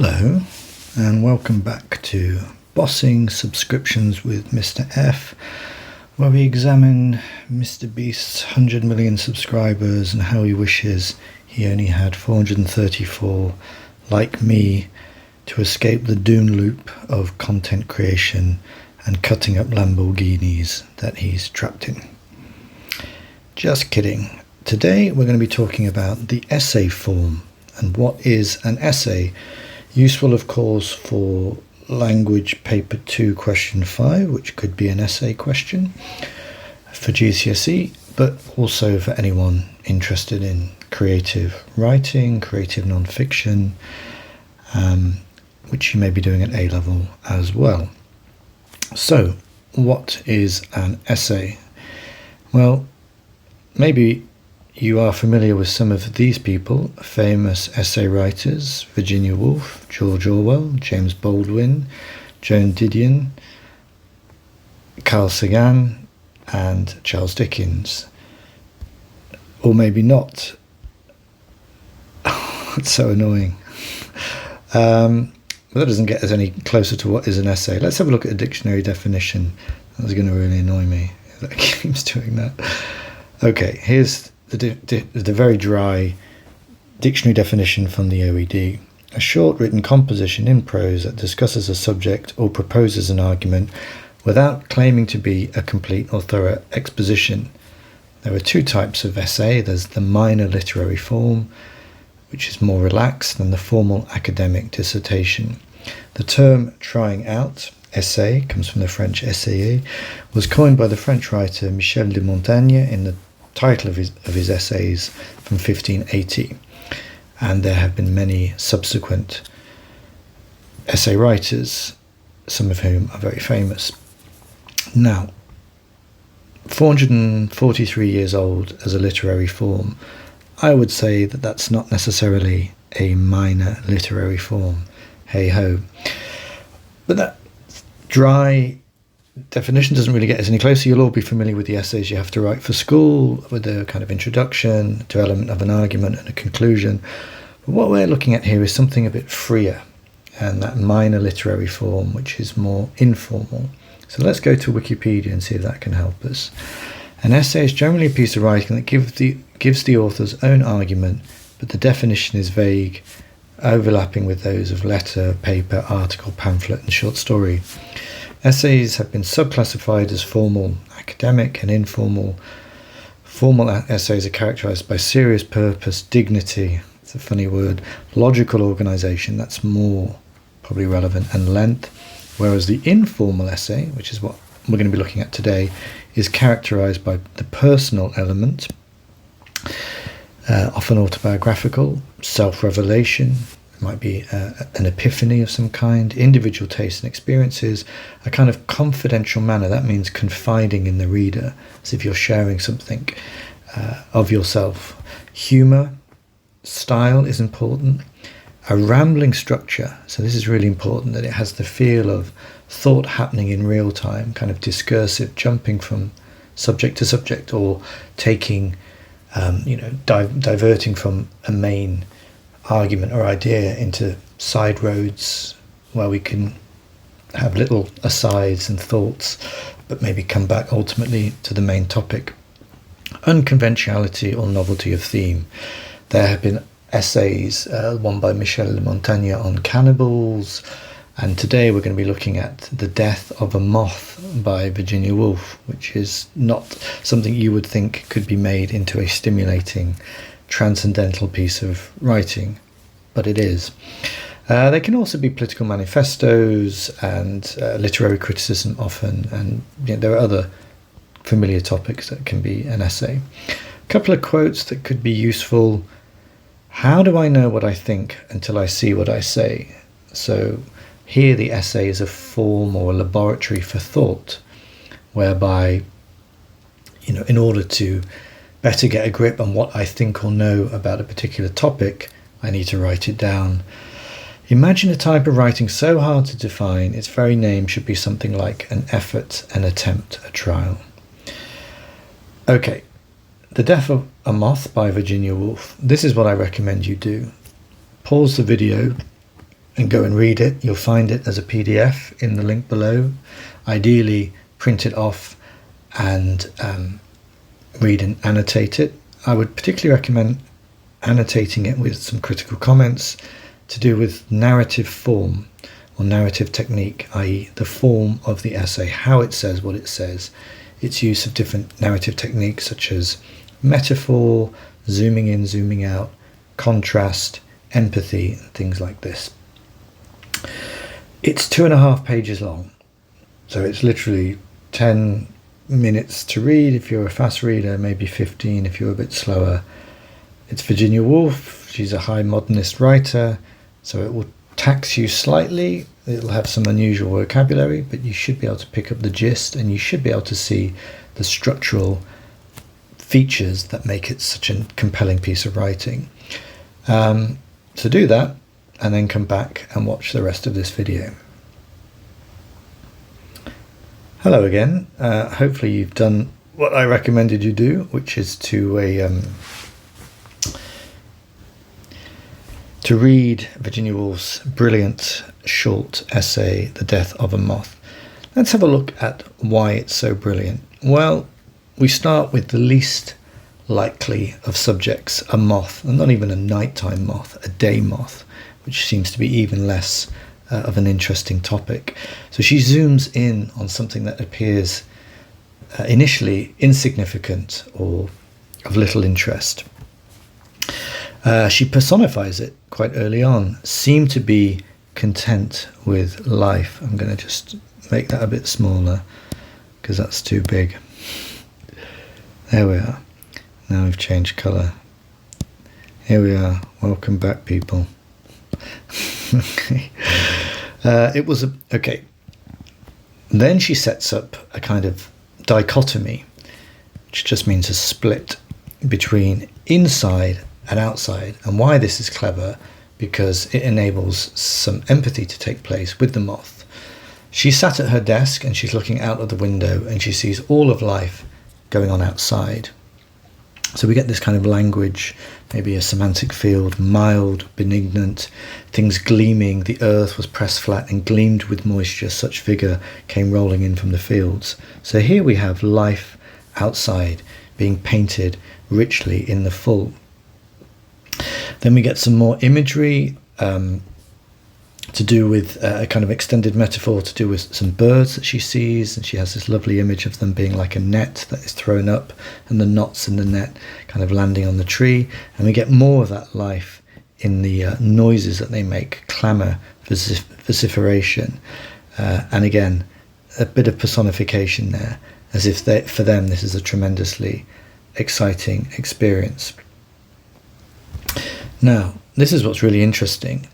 Hello and welcome back to Bossing Subscriptions with Mr. F, where we examine Mr. Beast's 100 million subscribers and how he wishes he only had 434, like me, to escape the doom loop of content creation and cutting up Lamborghinis that he's trapped in. Just kidding. Today we're going to be talking about the essay form and what is an essay. Useful, of course, for Language Paper 2 question 5, which could be an essay question for GCSE, but also for anyone interested in creative writing, creative nonfiction, which you may be doing at A-level as well. So, what is an essay? Well, maybe you are familiar with some of these people, famous essay writers: Virginia Woolf, George Orwell, James Baldwin, Joan Didion, Carl Sagan, and Charles Dickens. Or maybe not. It's so annoying. But that doesn't get us any closer to what is an essay. Let's have a look at a dictionary definition. That's going to really annoy me if that keeps doing that. Okay, here's the very dry dictionary definition from the OED. A short written composition in prose that discusses a subject or proposes an argument without claiming to be a complete or thorough exposition. There are two types of essay. There's the minor literary form, which is more relaxed than the formal academic dissertation. The term trying out, essay, comes from the French essayer, was coined by the French writer Michel de Montaigne in the title of his essays from 1580, and there have been many subsequent essay writers, some of whom are very famous. Now, 443 years old as a literary form, I would say that that's not necessarily a minor literary form, hey ho. But that dry definition doesn't really get us any closer. You'll all be familiar with the essays you have to write for school, with the kind of introduction, development of an argument and a conclusion. But what we're looking at here is something a bit freer, and that minor literary form, which is more informal. So let's go to Wikipedia and see if that can help us. An essay is generally a piece of writing that gives the author's own argument, but the definition is vague, overlapping with those of letter, paper, article, pamphlet, and short story. Essays have been subclassified as formal, academic, and informal. Formal essays are characterized by serious purpose, dignity, it's a funny word, logical organization, that's more probably relevant, and length, whereas the informal essay, which is what we're going to be looking at today, is characterized by the personal element, often autobiographical, self-revelation. It might be an epiphany of some kind, individual tastes and experiences, a kind of confidential manner. That means confiding in the reader, as if you're sharing something of yourself. Humour, style is important. A rambling structure, so this is really important, that it has the feel of thought happening in real time, kind of discursive, jumping from subject to subject, or taking, diverting from a main argument or idea into side roads where we can have little asides and thoughts, but maybe come back ultimately to the main topic. Unconventionality or novelty of theme. There have been essays, one by Michel de Montaigne on cannibals, and today we're going to be looking at The Death of a Moth by Virginia Woolf, which is not something you would think could be made into a stimulating, transcendental piece of writing, but it is. They can also be political manifestos and literary criticism often, and there are other familiar topics that can be an essay. A couple of quotes that could be useful. How do I know what I think until I see what I say? So here the essay is a form or a laboratory for thought, whereby, in order to better get a grip on what I think or know about a particular topic, I need to write it down. Imagine a type of writing so hard to define, its very name should be something like an effort, an attempt, a trial. Okay, The Death of a Moth by Virginia Woolf. This is what I recommend you do. Pause the video and go and read it, you'll find it as a PDF in the link below. Ideally, print it off and read and annotate it. I would particularly recommend annotating it with some critical comments to do with narrative form or narrative technique, i.e. the form of the essay, how it says what it says, its use of different narrative techniques such as metaphor, zooming in, zooming out, contrast, empathy, and things like this. It's 2.5 pages long, so it's literally 10 minutes to read if you're a fast reader, maybe 15 if you're a bit slower. It's Virginia Woolf. She's a high modernist writer, so it will tax you slightly. It'll have some unusual vocabulary, but you should be able to pick up the gist, and you should be able to see the structural features that make it such a compelling piece of writing. So do that, and then come back and watch the rest of this video. Hello again. Hopefully you've done what I recommended you do, which is to read Virginia Woolf's brilliant short essay, The Death of a Moth. Let's have a look at why it's so brilliant. Well, we start with the least likely of subjects, a moth, and not even a nighttime moth, a day moth, which seems to be even less of an interesting topic. So she zooms in on something that appears initially insignificant or of little interest. She personifies it quite early on, seem to be content with life. I'm going to just make that a bit smaller because that's too big. There we are. Now we've changed colour. Here we are. Welcome back, people. It was okay. Then she sets up a kind of dichotomy, which just means a split between inside and outside. And why this is clever, because it enables some empathy to take place with the moth. She's sat at her desk and she's looking out of the window and she sees all of life going on outside. So we get this kind of language, maybe a semantic field, mild, benignant, things gleaming. The earth was pressed flat and gleamed with moisture. Such vigour came rolling in from the fields. So here we have life outside being painted richly in the full. Then we get some more imagery to do with a kind of extended metaphor to do with some birds that she sees, and she has this lovely image of them being like a net that is thrown up and the knots in the net kind of landing on the tree. And we get more of that life in the noises that they make, clamour, vociferation, and again a bit of personification there, as if for them this is a tremendously exciting experience. Now, this is what's really interesting.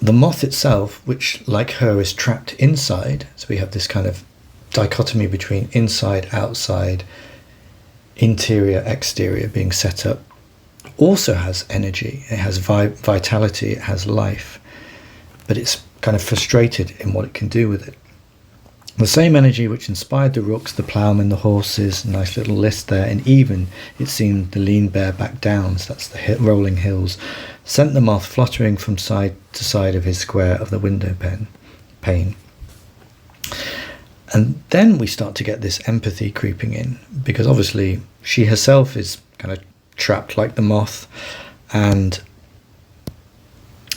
The moth itself, which like her is trapped inside, so we have this kind of dichotomy between inside, outside, interior, exterior being set up, also has energy, it has vitality, it has life, but it's kind of frustrated in what it can do with it. The same energy which inspired the rooks, the ploughmen, the horses, nice little list there, and even, it seemed, the lean bareback downs, that's the rolling hills, sent the moth fluttering from side to side of his square of the window pane. And then we start to get this empathy creeping in, because obviously she herself is kind of trapped like the moth, and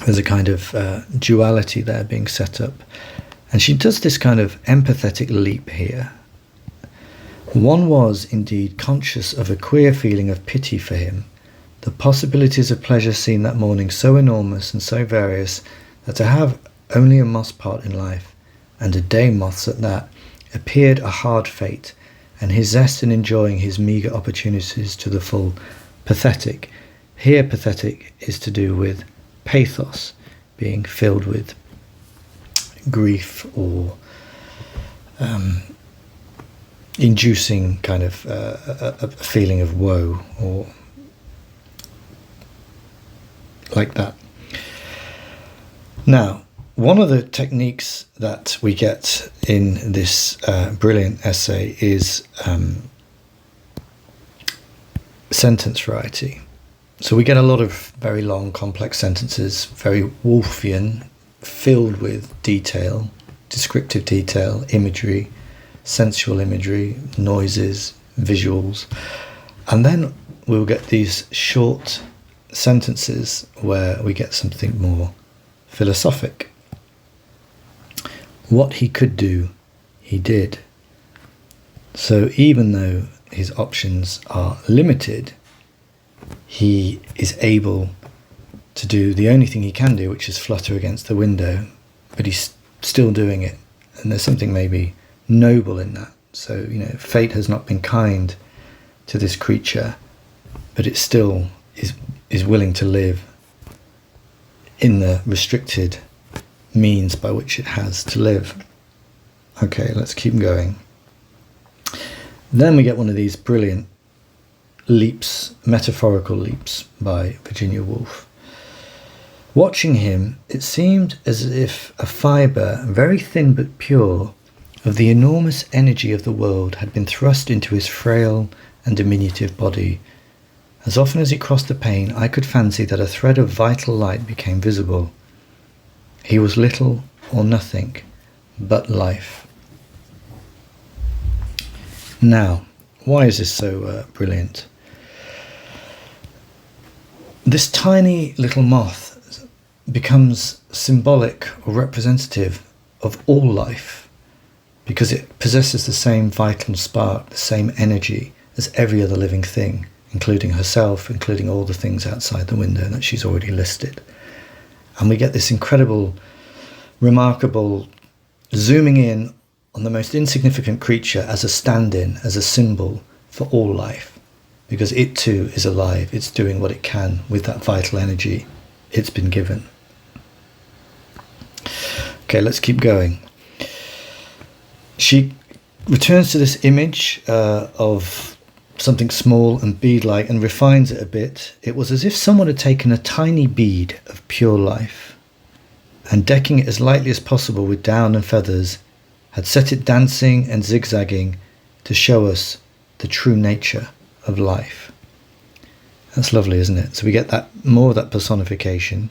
there's a kind of duality there being set up. And she does this kind of empathetic leap here. One was indeed conscious of a queer feeling of pity for him, the possibilities of pleasure seen that morning so enormous and so various that to have only a moth's part in life, and a day moth's at that, appeared a hard fate, and his zest in enjoying his meagre opportunities to the full, pathetic. Here pathetic is to do with pathos, being filled with grief or inducing kind of a feeling of woe or like that. Now, one of the techniques that we get in this brilliant essay is sentence variety. So we get a lot of very long, complex sentences, very Woolfian, filled with detail, descriptive detail, imagery, sensual imagery, noises, visuals. And then we'll get these short sentences where we get something more philosophic. What he could do, he did. So even though his options are limited, he is able to do the only thing he can do, which is flutter against the window, but he's still doing it. And there's something maybe noble in that. So, fate has not been kind to this creature, but it still is willing to live in the restricted means by which it has to live. Okay, let's keep going. Then we get one of these brilliant leaps, metaphorical leaps by Virginia Woolf. Watching him, it seemed as if a fibre, very thin but pure, of the enormous energy of the world had been thrust into his frail and diminutive body. As often as he crossed the pane, I could fancy that a thread of vital light became visible. He was little or nothing but life. Now, why is this so brilliant? This tiny little moth becomes symbolic or representative of all life because it possesses the same vital spark, the same energy as every other living thing, including herself, including all the things outside the window that she's already listed. And we get this incredible, remarkable zooming in on the most insignificant creature as a stand-in, as a symbol for all life, because it too is alive. It's doing what it can with that vital energy it's been given. Okay, let's keep going. She returns to this image of something small and bead-like and refines it a bit. It was as if someone had taken a tiny bead of pure life and, decking it as lightly as possible with down and feathers, had set it dancing and zigzagging to show us the true nature of life. That's lovely, isn't it? So we get that more of that personification.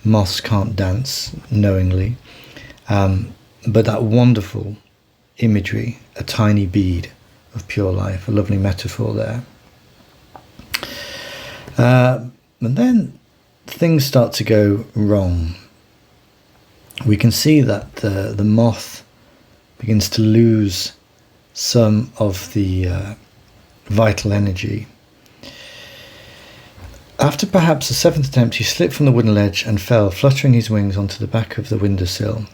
Moths can't dance knowingly, but that wonderful imagery, a tiny bead of pure life, a lovely metaphor there. And then things start to go wrong. We can see that the moth begins to lose some of the vital energy. After perhaps the seventh attempt, he slipped from the wooden ledge and fell, fluttering his wings onto the back of the windowsill.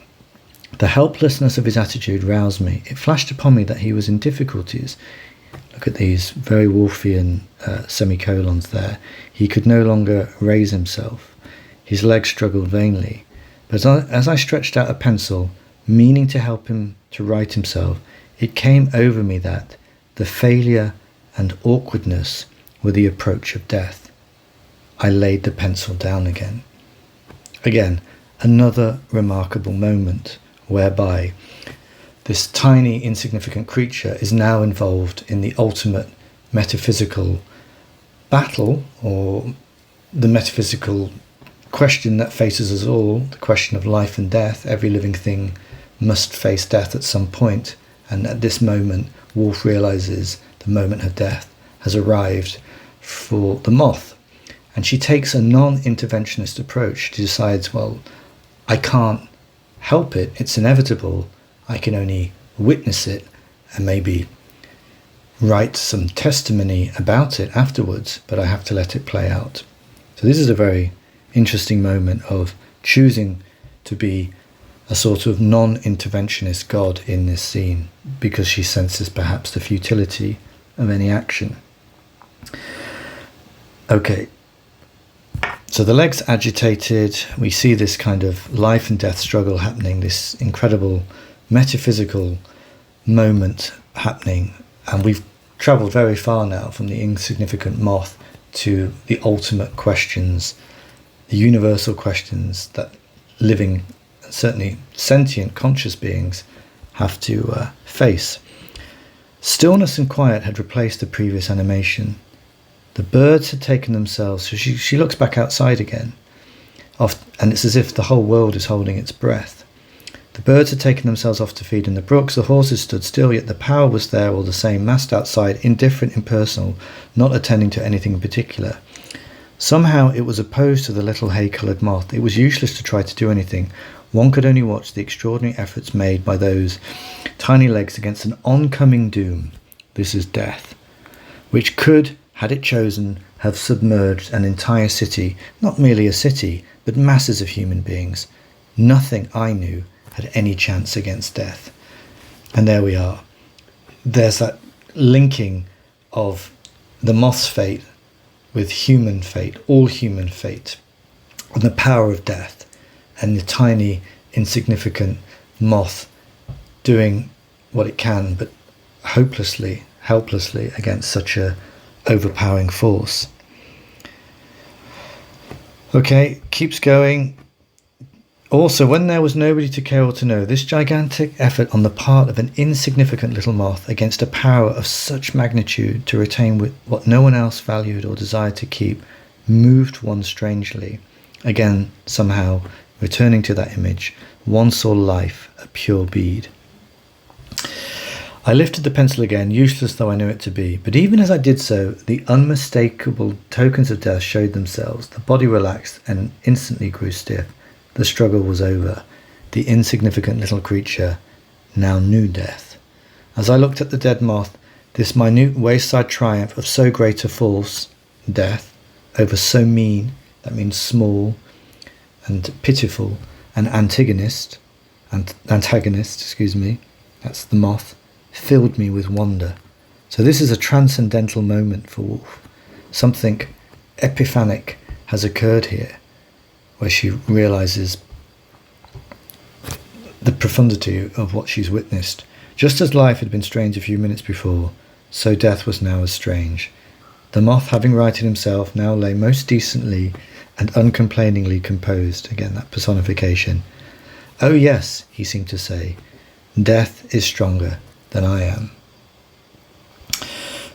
The helplessness of his attitude roused me. It flashed upon me that he was in difficulties. Look at these very Woolfian semicolons there. He could no longer raise himself. His legs struggled vainly. But as I stretched out a pencil, meaning to help him to right himself, it came over me that the failure and awkwardness were the approach of death. I laid the pencil down again. Again, another remarkable moment whereby this tiny, insignificant creature is now involved in the ultimate metaphysical battle, or the metaphysical question that faces us all, the question of life and death. Every living thing must face death at some point, and at this moment, Woolf realizes the moment of death has arrived for the moth. And she takes a non-interventionist approach. She decides, well, I can't help it. It's inevitable. I can only witness it and maybe write some testimony about it afterwards, but I have to let it play out. So this is a very interesting moment of choosing to be a sort of non-interventionist God in this scene, because she senses perhaps the futility of any action. Okay. So the leg's agitated, we see this kind of life and death struggle happening, this incredible metaphysical moment happening, and we've travelled very far now from the insignificant moth to the ultimate questions, the universal questions that living, certainly sentient, conscious beings have to face. Stillness and quiet had replaced the previous animation. The birds had taken themselves, so she looks back outside again, and it's as if the whole world is holding its breath. The birds had taken themselves off to feed in the brooks, the horses stood still, yet the power was there all the same, massed outside, indifferent, impersonal, not attending to anything in particular. Somehow it was opposed to the little hay-coloured moth. It was useless to try to do anything. One could only watch the extraordinary efforts made by those tiny legs against an oncoming doom. This is death, which could, had it chosen, have submerged an entire city, not merely a city, but masses of human beings. Nothing I knew had any chance against death. And there we are. There's that linking of the moth's fate with human fate, all human fate, and the power of death, and the tiny, insignificant moth doing what it can, but hopelessly, helplessly against such a overpowering force. Okay, keeps going. Also, when there was nobody to care or to know, this gigantic effort on the part of an insignificant little moth against a power of such magnitude to retain what no one else valued or desired to keep moved one strangely. Again, somehow, returning to that image, one saw life a pure bead. I lifted the pencil again, useless though I knew it to be, but even as I did so, the unmistakable tokens of death showed themselves. The body relaxed and instantly grew stiff. The struggle was over. The insignificant little creature now knew death. As I looked at the dead moth, this minute wayside triumph of so great a force, death, over so mean, that means small, and pitiful, an antagonist, that's the moth, filled me with wonder. So this is a transcendental moment for Woolf. Something epiphanic has occurred here, where she realises the profundity of what she's witnessed. Just as life had been strange a few minutes before, so death was now as strange. The moth, having righted himself, now lay most decently and uncomplainingly composed. Again, that personification. Oh yes, he seemed to say, death is stronger than I am.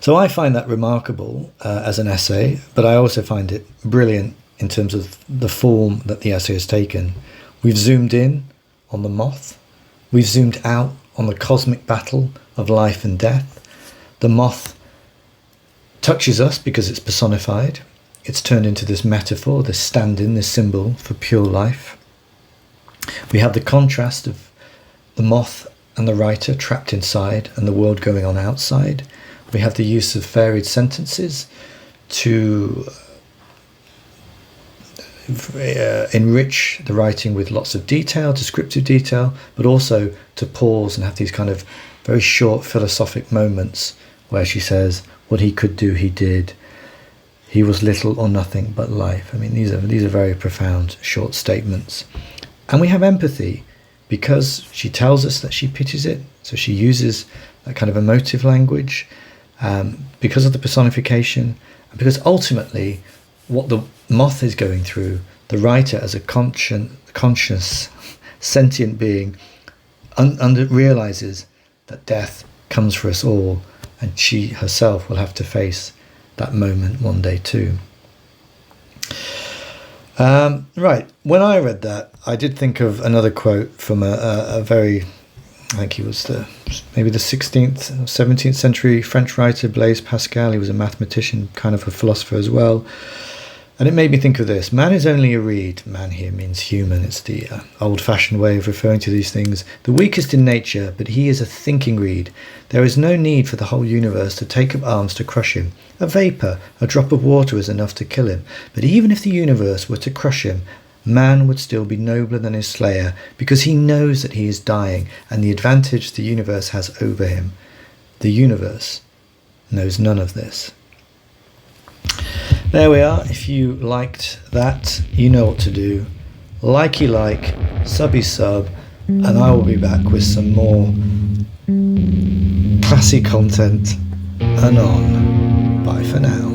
So I find that remarkable as an essay, but I also find it brilliant in terms of the form that the essay has taken. We've zoomed in on the moth. We've zoomed out on the cosmic battle of life and death. The moth touches us because it's personified. It's turned into this metaphor, this stand-in, this symbol for pure life. We have the contrast of the moth and the writer trapped inside and the world going on outside. We have the use of varied sentences to enrich the writing with lots of detail, descriptive detail, but also to pause and have these kind of very short philosophic moments where she says, what he could do, he did. He was little or nothing but life. I mean, these are very profound short statements. And we have empathy because she tells us that she pities it. So she uses that kind of emotive language because of the personification, and because ultimately what the moth is going through, the writer as a conscious, sentient being realizes that death comes for us all, and she herself will have to face that moment one day too. Right, when I read that, I did think of another quote from a very, I think he was maybe the 16th or 17th century French writer, Blaise Pascal. He was a mathematician, kind of a philosopher as well. And it made me think of this. Man is only a reed. Man here means human. It's the old-fashioned way of referring to these things. The weakest in nature, but he is a thinking reed. There is no need for the whole universe to take up arms to crush him. A vapour, a drop of water is enough to kill him. But even if the universe were to crush him, man would still be nobler than his slayer, because he knows that he is dying, and the advantage the universe has over him. The universe knows none of this. There we are. If you liked that, you know what to do. Likey like, subby sub, and I will be back with some more classy content anon. Bye for now.